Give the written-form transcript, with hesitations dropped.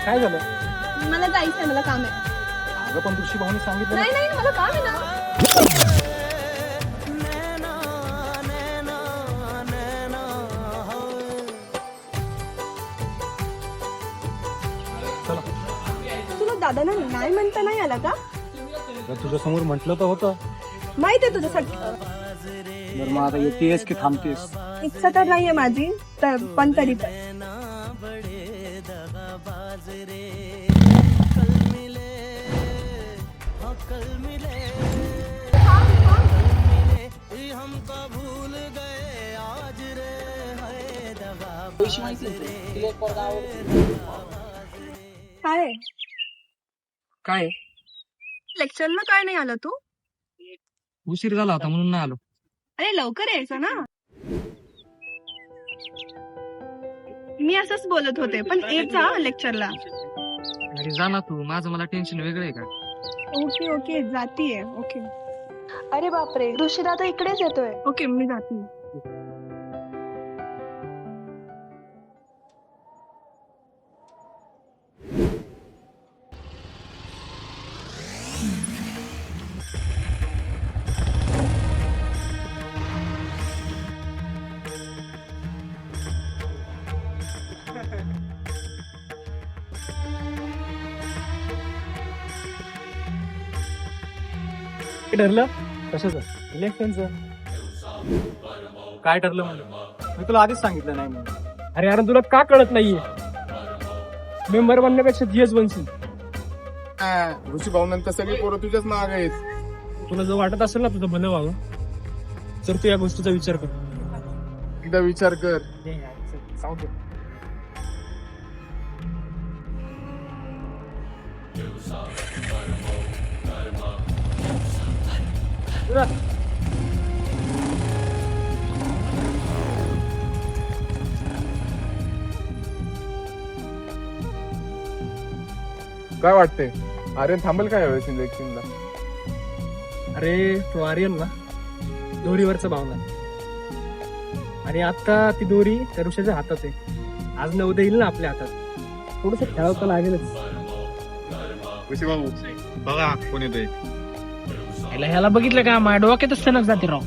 काय झालं? मला जायचंय, मला काम आहे. अगं पण ऋषी भाऊनी सांगितलं नाही नाही मला काम आहे ना. चला. तुला दादाला नाही म्हणता नाही आला का? तुझ्या समोर म्हटलं तर होतं. माहित आहे तुझ्यासाठी. तर मग आता येतेस की थांबतेस? इच्छा तर नाहीये माझी, तर पण तरी पण. काय काय लेक्चरला काय नाही आला तू? उशीर झाला होता म्हणून नाही आलो. अरे लवकर यायचं ना. मी असंच बोलत होते, पण येत जा लेक्चरला. अरे जा ना तू, माझं मला टेन्शन वेगळं आहे का? ओके ओके जातीये. ओके अरे बापरे, ऋषी दादा इकडेच येतोय. ओके मी जाते. ठरलं कशाचं? इलेक्शनचं. काय ठरलं म्हणलं? मी तुला आधीच सांगितलं नाही म्हणून. अरे यार तुला का कळत नाहीये? Member बनण्यापेक्षा GS बनशील. ऋषी भाऊनंतर सगळी पोरं तुझ्याच माग आहेत. तुला जर वाटत असेल ना तुझं भलं व्हावं, तर तू या गोष्टीचा विचार कर. एकदा विचार कर. काय वाटतंय, आर्यन थांबेल काय यावेळेस इलेक्शनला? अरे तो आर्यन ना दोरीवरचा भावना, आणि आता ती दोरी त्या ऋषाच्या हातात आहे. आज न उद्या येईल ना आपल्या हातात. थोडस खेळावं तर लागेलच. ऋषी भाऊ बघा कोण येतोय. ह्याला बघितलं का माझ्या डोक्यातच सनक जाते राव.